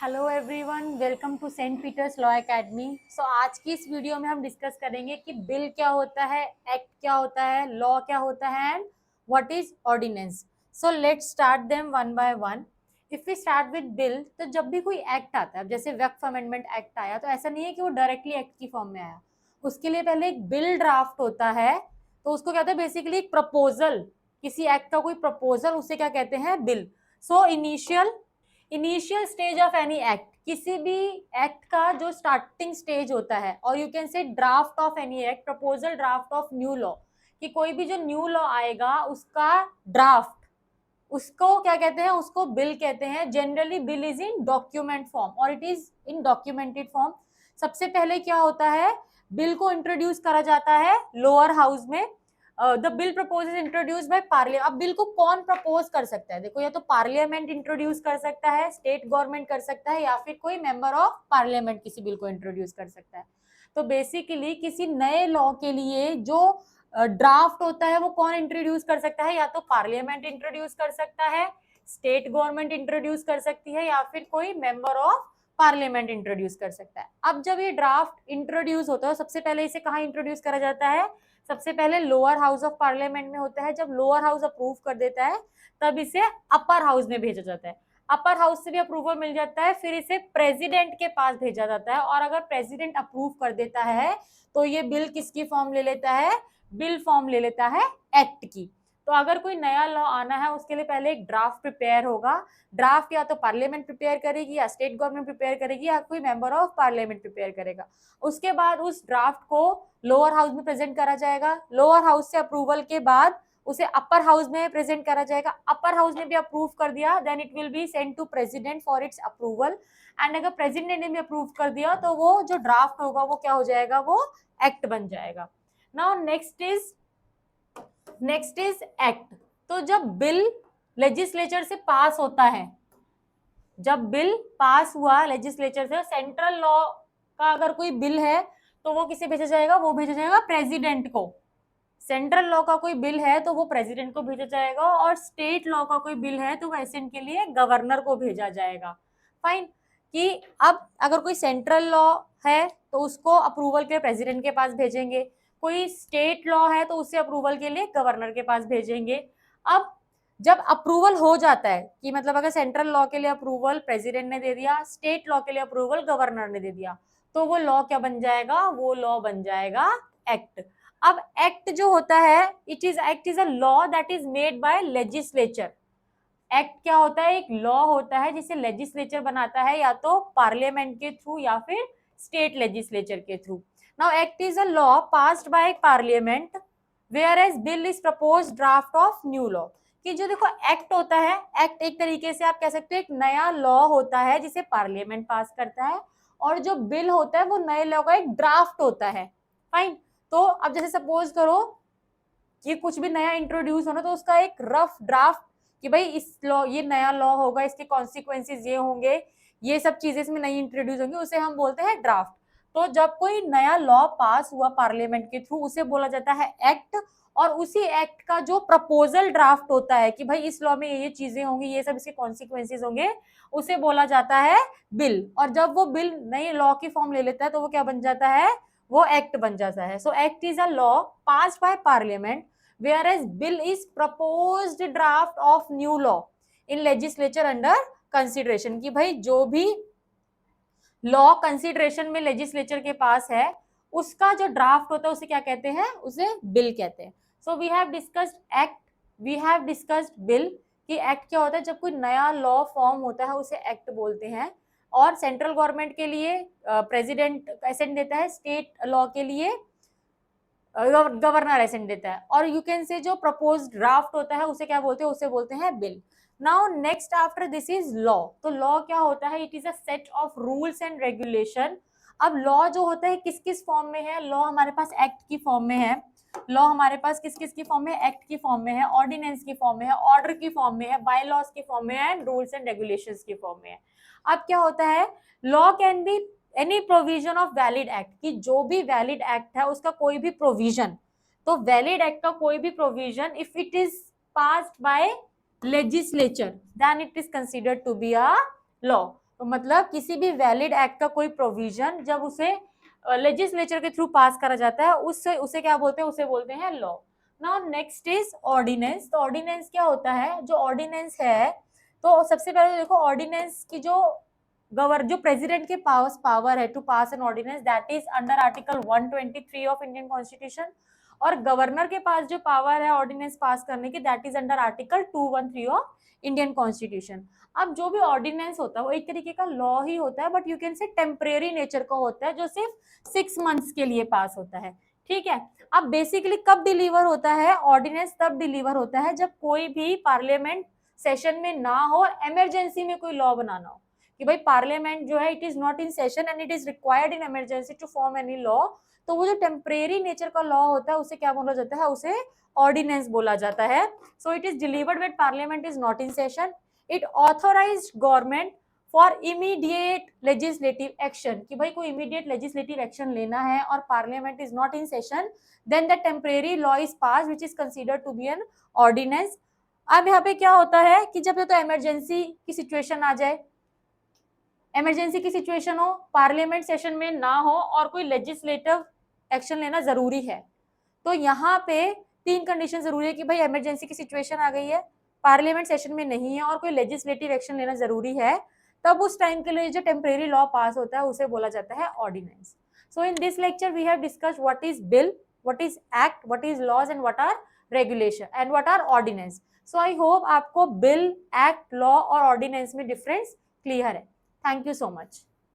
Hello everyone, welcome to Saint Peter's Law Academy. So आज की इस वीडियो में हम डिस्कस करेंगे कि बिल क्या होता है, एक्ट क्या होता है, लॉ क्या होता है and what is ordinance. So let's start them one by one. If we start with bill, तो जब भी कोई एक्ट आता है, जैसे वक्फ अमेंडमेंट एक्ट आया, तो ऐसा नहीं है कि वो डायरेक्टली एक्ट की फॉर्म में आया। उसके लिए पहले एक बिल ड्राफ्ट होता है, तो उसको कहते हैं बेसिकली एक प्रपोजल। किसी एक्ट का कोई प्रपोजल, उसे क्या कहते हैं? Bill. So initial stage of any act, किसी भी एक्ट का जो स्टार्टिंग स्टेज होता है, और you can say draft of any act, proposal draft of new law, कि कोई भी जो न्यू लॉ आएगा उसका ड्राफ्ट, उसको क्या कहते हैं? उसको बिल कहते हैं। Generally bill is in document form और it is in documented form. सबसे पहले क्या होता है? बिल को इंट्रोड्यूस करा जाता है लोअर हाउस में। The bill propose is introduce by parliament. अब बिल को कौन प्रपोज कर सकता है? देखो, या तो पार्लियामेंट इंट्रोड्यूस कर सकता है, स्टेट गवर्नमेंट कर सकता है, या फिर कोई मेंबर ऑफ पार्लियामेंट किसी बिल को इंट्रोड्यूस कर सकता है। तो बेसिकली किसी नए लॉ के लिए जो ड्राफ्ट होता है वो कौन इंट्रोड्यूस कर सकता है? या तो पार्लियामेंट इंट्रोड्यूस कर सकता है, स्टेट गवर्नमेंट इंट्रोड्यूस कर सकती है, या फिर कोई मेंबर ऑफ पार्लियामेंट इंट्रोड्यूस कर सकता है। अब जब ये ड्राफ्ट इंट्रोड्यूस होता है, सबसे पहले इसे कहाँ इंट्रोड्यूस करा जाता है? सबसे पहले लोअर हाउस ऑफ पार्लियामेंट में होता है। जब लोअर हाउस अप्रूव कर देता है, तब इसे अपर हाउस में भेजा जाता है। अपर हाउस से भी अप्रूवल मिल जाता है, फिर इसे प्रेसिडेंट के पास भेजा जाता है, और अगर प्रेसिडेंट अप्रूव कर देता है तो ये बिल किसकी फॉर्म ले लेता है? बिल फॉर्म ले लेता है एक्ट की। तो अगर कोई नया लॉ आना है, उसके लिए पहले एक ड्राफ्ट प्रिपेयर होगा। ड्राफ्ट या तो पार्लियामेंट प्रिपेयर करेगी, या स्टेट गवर्नमेंट प्रिपेयर करेगी, या कोई मेंबर ऑफ पार्लियामेंट प्रिपेयर करेगा। उसके बाद उस ड्राफ्ट को लोअर हाउस में प्रेजेंट करा जाएगा। लोअर हाउस से अप्रूवल के बाद उसे अपर हाउस में प्रेजेंट करा जाएगा। अपर हाउस ने भी अप्रूव कर दिया, then it will be send to president for its approval. And अगर प्रेसिडेंट ने भी अप्रूव कर दिया, तो वो जो ड्राफ्ट होगा वो क्या हो जाएगा? वो एक्ट बन जाएगा। Now next is act. तो जब बिल लेजिस्लेचर से पास होता है, जब बिल पास हुआ लेजिस्लेचर से, सेंट्रल लॉ का अगर कोई बिल है तो वो किसे भेजा जाएगा? वो भेजा जाएगा प्रेसिडेंट को। सेंट्रल लॉ का कोई बिल है तो वो प्रेसिडेंट को भेजा जाएगा, और स्टेट लॉ का कोई बिल है तो वैसे के लिए गवर्नर को भेजा जाएगा। फाइन। कि अब अगर कोई सेंट्रल लॉ है तो उसको अप्रूवल के लिए प्रेसिडेंट के पास भेजेंगे, कोई स्टेट लॉ है तो उसे अप्रूवल के लिए गवर्नर के पास भेजेंगे। अब जब अप्रूवल हो जाता है, कि मतलब अगर सेंट्रल लॉ के लिए अप्रूवल प्रेसिडेंट ने दे दिया, स्टेट लॉ के लिए अप्रूवल गवर्नर ने दे दिया, तो वो लॉ क्या बन जाएगा? वो लॉ बन जाएगा एक्ट। अब एक्ट जो होता है, act is a law that is made by legislature. Act क्या होता है? एक लॉ होता है जिसे लेजिस्लेचर बनाता है, या तो पार्लियामेंट के थ्रू या फिर स्टेट लेजिस्लेचर के through. Now act is a law passed by parliament, whereas bill is propose draft of new law. कि जो देखो एक्ट होता है, एक्ट एक तरीके से आप कह सकते हो एक नया लॉ होता है जिसे पार्लियामेंट पास करता है, और जो बिल होता है वो नए लॉ का एक ड्राफ्ट होता है। फाइन। तो अब जैसे सपोज करो कि कुछ भी नया इंट्रोड्यूस होना, तो उसका एक रफ ड्राफ्ट, कि भाई इस लॉ, ये नया लॉ होगा, इसके कॉन्सिक्वेंसेज ये होंगे, ये सब चीजें इसमें नई इंट्रोड्यूस होंगी, उसे हम बोलते हैं ड्राफ्ट। तो जब कोई नया लॉ पास हुआ पार्लियामेंट के थ्रू, उसे बोला जाता है एक्ट। और उसी एक्ट का जो प्रपोजल ड्राफ्ट होता है कि भाई इस लॉ में ये चीजें होंगी, ये सब इसके कॉन्सिक्वेंसेज होंगे, उसे बोला जाता है बिल। और जब वो बिल नई लॉ की फॉर्म ले लेता है, तो वो क्या बन जाता है? वो एक्ट बन जाता है। So act is a law passed by parliament, whereas bill is proposed draft of new law in legislature under consideration। कि भाई जो भी लॉ कंसिडरेशन में लेजिस्लेचर के पास है, उसका जो ड्राफ्ट होता है उसे क्या कहते हैं? उसे बिल कहते हैं। So we have discussed act, we have discussed bill. कि एक्ट क्या होता है? जब कोई नया लॉ फॉर्म होता है उसे एक्ट बोलते हैं। और सेंट्रल गवर्नमेंट के लिए प्रेसिडेंट एसेंट देता है, स्टेट लॉ के लिए गवर्नर एसेंट देता है। और यू कैन से जो प्रपोज ड्राफ्ट होता है उसे क्या बोलते हैं? उसे बोलते हैं bill. Now next after this is law. तो लॉ क्या होता है? It is a set of rules and regulation. अब लॉ जो होता है किस किस फॉर्म में है? लॉ हमारे पास एक्ट की फॉर्म में है। लॉ हमारे पास किस किस की फॉर्म में? एक्ट की फॉर्म में है, ऑर्डिनेंस की फॉर्म में है, ऑर्डर की फॉर्म में है, बाय लॉज की फॉर्म में है, एंड रूल्स एंड रेगुलेशंस की फॉर्म में है। अब क्या होता है? Law can be any provision of valid act. कि जो भी वैलिड एक्ट है उसका कोई भी प्रोविजन, तो वैलिड एक्ट का कोई भी provision if it is passed by legislature, then it is considered to be a law. तो मतलब किसी भी वैलिड एक्ट का कोई प्रोविजन जब उसे लेजिस्लेचर के थ्रू पास करा जाता है उससे उसे क्या बोलते हैं, उसे बोलते हैं law. Now next is ordinance. तो ऑर्डिनेंस क्या होता है, जो ऑर्डिनेंस है, तो सबसे पहले देखो ऑर्डिनेंस की जो प्रेसिडेंट के पास पावर है to pass an ordinance that is under article 123 of Indian constitution, और गवर्नर के पास जो पावर है ऑर्डिनेंस पास करने की that is under article 213 of Indian constitution. अब जो भी ऑर्डिनेंस होता है वो एक तरीके का लॉ ही होता है, but you can say temporary nature का होता है, जो सिर्फ 6 मंथ्स के लिए पास होता है। ठीक है, अब बेसिकली कब डिलीवर होता है ऑर्डिनेंस, तब डिलीवर होता है जब कोई भी पार्लियामेंट सेशन में ना हो और इमरजेंसी में कोई लॉ बनाना हो, कि भाई पार्लियामेंट जो है it is not in session and it is required in emergency to form any law, तो वो जो टेम्परेरी नेचर का लॉ होता है उसे क्या बोला जाता है, उसे ऑर्डिनेंस बोला जाता है। So it is delivered when parliament is not in session. It authorised government for immediate legislative action, कि भाई कोई इमीडिएट लेजिस्लेटिव एक्शन लेना है और parliament is not in session, then the temporary law is pass which is considered to be an ordinance. अब यहाँ पे क्या होता है कि जब तो इमरजेंसी की सिचुएशन आ जाए, इमरजेंसी की सिचुएशन हो, पार्लियामेंट सेशन में ना हो और कोई लेजिस्लेटिव एक्शन लेना जरूरी है, तो यहाँ पे 3 कंडीशन जरूरी है कि भाई इमरजेंसी की सिचुएशन आ गई है, पार्लियामेंट सेशन में नहीं है और कोई लेजिस्लेटिव एक्शन लेना जरूरी है, तब उस टाइम के लिए जो टेम्परेरी लॉ पास होता है उसे बोला जाता है ordinance. So in this lecture we have discussed what is bill, what is act, what is laws and what are regulation and what are ordinance. So I hope आपको बिल, एक्ट, लॉ और ordinance में difference clear है। Thank you so much.